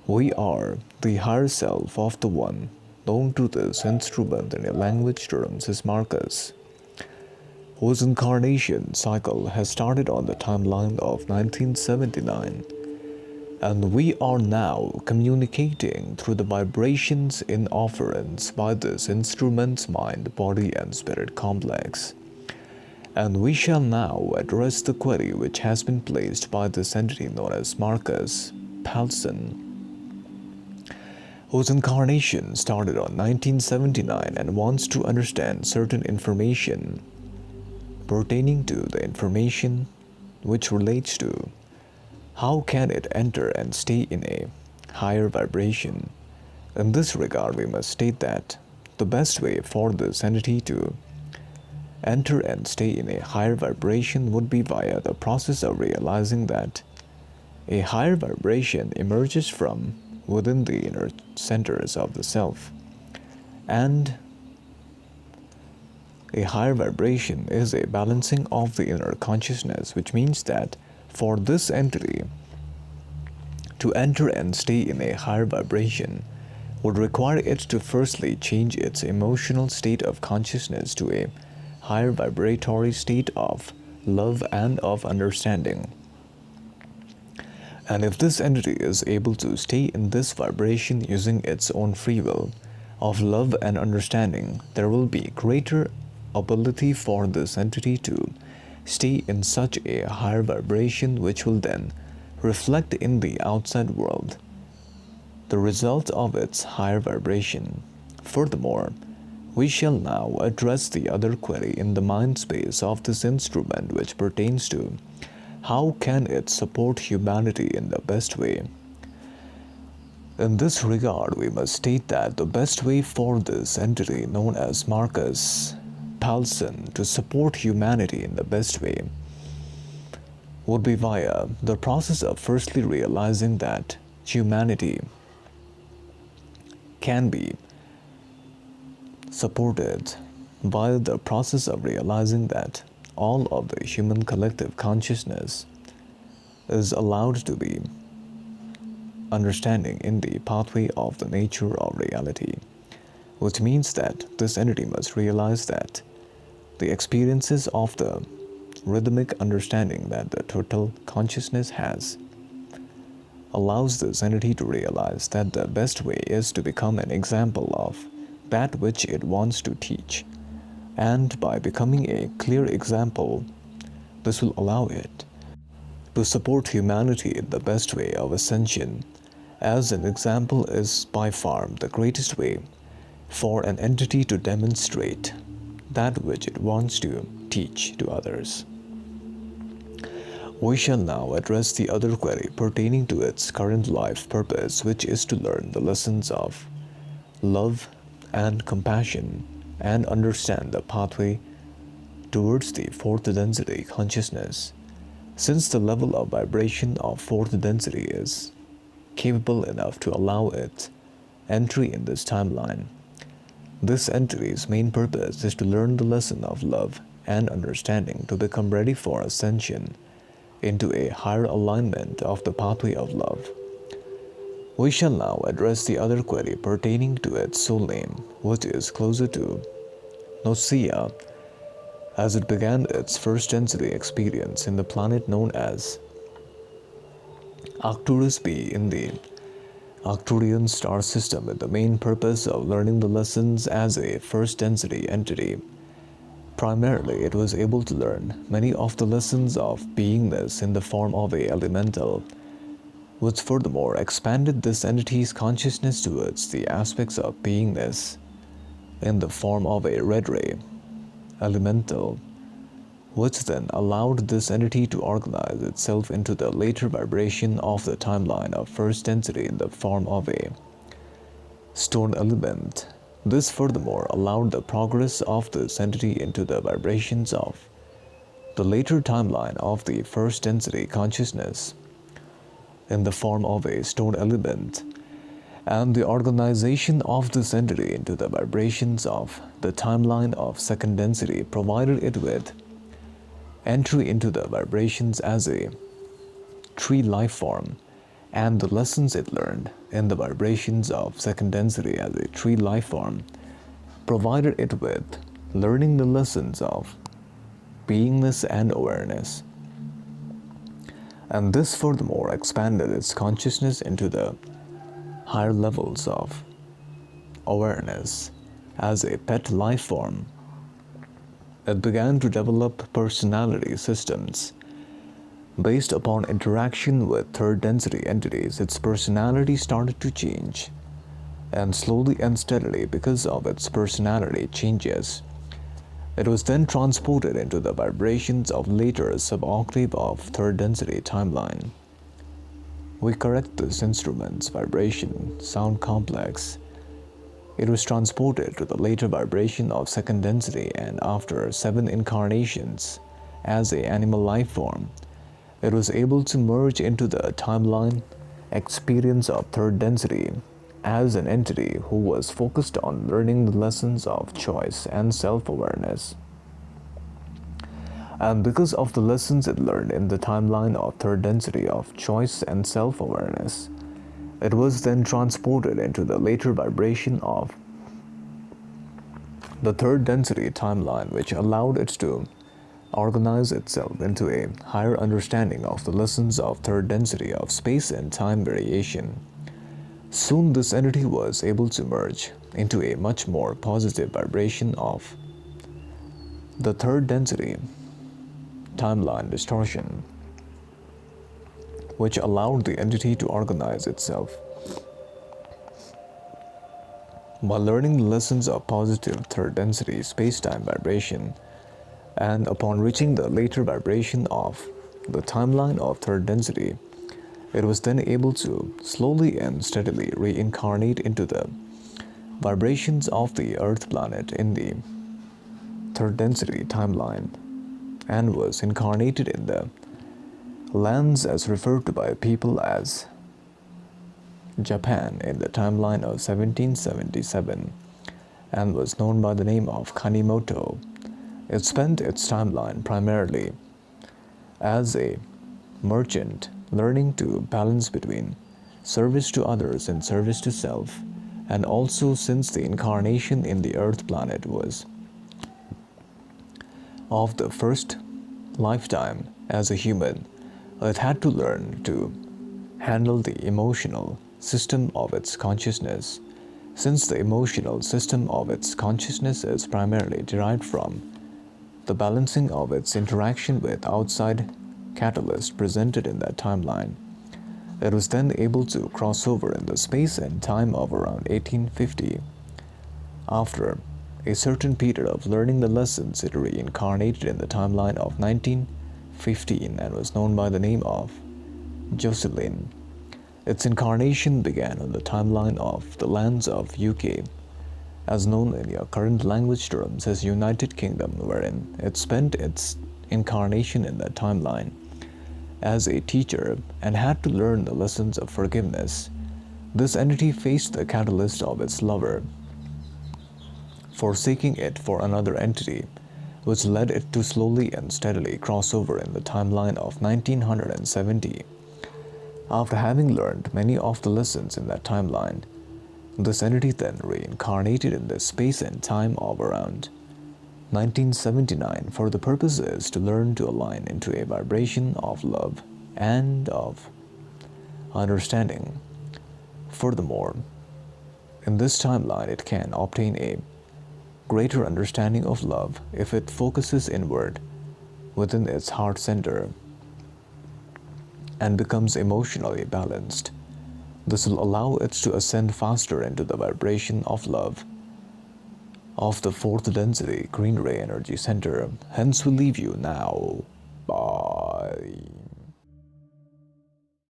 We are the higher self of the one known to this instrument in a language terms as Marcus, whose incarnation cycle has started on the timeline of 1979, and we are now communicating through the vibrations in offerance by this instrument's mind, body, and spirit complex. And we shall now address the query which has been placed by this entity known as Marcus Palsson, whose incarnation started on 1979 and wants to understand certain information pertaining to the information which relates to how can it enter and stay in a higher vibration. In this regard, we must state that the best way for this entity to enter and stay in a higher vibration would be via the process of realizing that a higher vibration emerges from within the inner centers of the self, and a higher vibration is a balancing of the inner consciousness, which means that for this entity to enter and stay in a higher vibration would require it to firstly change its emotional state of consciousness to a higher vibratory state of love and of understanding. And if this entity is able to stay in this vibration using its own free will of love and understanding, there will be greater ability for this entity to stay in such a higher vibration, which will then reflect in the outside world the result of its higher vibration. Furthermore, we shall now address the other query in the mind space of this instrument, which pertains to how can it support humanity in the best way. In this regard, we must state that the best way for this entity known as Marcus Palsson to support humanity in the best way would be via the process of firstly realizing that humanity can be supported by the process of realizing that all of the human collective consciousness is allowed to be understanding in the pathway of the nature of reality, which means that this entity must realize that the experiences of the rhythmic understanding that the total consciousness has allows this entity to realize that the best way is to become an example of that which it wants to teach. And by becoming a clear example, this will allow it to support humanity in the best way of ascension, as an example is by far the greatest way for an entity to demonstrate that which it wants to teach to others. We shall now address the other query pertaining to its current life purpose, which is to learn the lessons of love and compassion and understand the pathway towards the fourth density consciousness. Since the level of vibration of fourth density is capable enough to allow its entry in this timeline, this entity's main purpose is to learn the lesson of love and understanding to become ready for ascension into a higher alignment of the pathway of love. We shall now address the other query pertaining to its soul name, which is closer to Nocia, as it began its first density experience in the planet known as Arcturus B in the Arcturian star system, with the main purpose of learning the lessons as a first density entity. Primarily, it was able to learn many of the lessons of beingness in the form of a elemental, which furthermore expanded this entity's consciousness towards the aspects of beingness in the form of a red ray elemental, which then allowed this entity to organize itself into the later vibration of the timeline of first density in the form of a stone element. This furthermore allowed the progress of this entity into the vibrations of the later timeline of the first density consciousness in the form of a stone element, and the organization of this entity into the vibrations of the timeline of second density provided it with entry into the vibrations as a tree life form and the lessons it learned in the vibrations of second density as a tree life form provided it with learning the lessons of beingness and awareness. And this furthermore expanded its consciousness into the higher levels of awareness as a pet life form. It began to develop personality systems. Based upon interaction with third density entities, its personality started to change. And slowly and steadily, because of its personality changes, it was then transported into the vibrations of later sub-octave of third density timeline. We correct this instrument's vibration sound complex. It was transported to the later vibration of second density, and after 7 incarnations as an animal life form, it was able to merge into the timeline experience of third density as an entity who was focused on learning the lessons of choice and self-awareness. And because of the lessons it learned in the timeline of third density of choice and self-awareness, it was then transported into the later vibration of the third density timeline, which allowed it to organize itself into a higher understanding of the lessons of third density of space and time variation. Soon this entity was able to merge into a much more positive vibration of the third density timeline distortion, which allowed the entity to organize itself. By learning the lessons of positive third density space-time vibration, and upon reaching the later vibration of the timeline of third density, it was then able to slowly and steadily reincarnate into the vibrations of the Earth planet in the third density timeline, and was incarnated in the lands as referred to by people as Japan in the timeline of 1777, and was known by the name of Kanimoto. It spent its timeline primarily as a merchant, learning to balance between service to others and service to self, and also since the incarnation in the Earth planet was of the first lifetime as a human, it had to learn to handle the emotional system of its consciousness, since the emotional system of its consciousness is primarily derived from the balancing of its interaction with outside catalyst presented in that timeline. It was then able to cross over in the space and time of around 1850. After a certain period of learning the lessons, it reincarnated in the timeline of 1915 and was known by the name of Jocelyn. Its incarnation began on the timeline of the lands of UK, as known in your current language terms as United Kingdom, wherein it spent its incarnation in that timeline as a teacher and had to learn the lessons of forgiveness. This entity faced the catalyst of its lover, forsaking it for another entity, which led it to slowly and steadily cross over in the timeline of 1970. After having learned many of the lessons in that timeline, this entity then reincarnated in the space and time of around 1979 for the purposes to learn to align into a vibration of love and of understanding. Furthermore, in this timeline it can obtain a greater understanding of love if it focuses inward within its heart center and becomes emotionally balanced. This will allow it to ascend faster into the vibration of love of the fourth density green ray energy center. Hence we leave you now. Bye.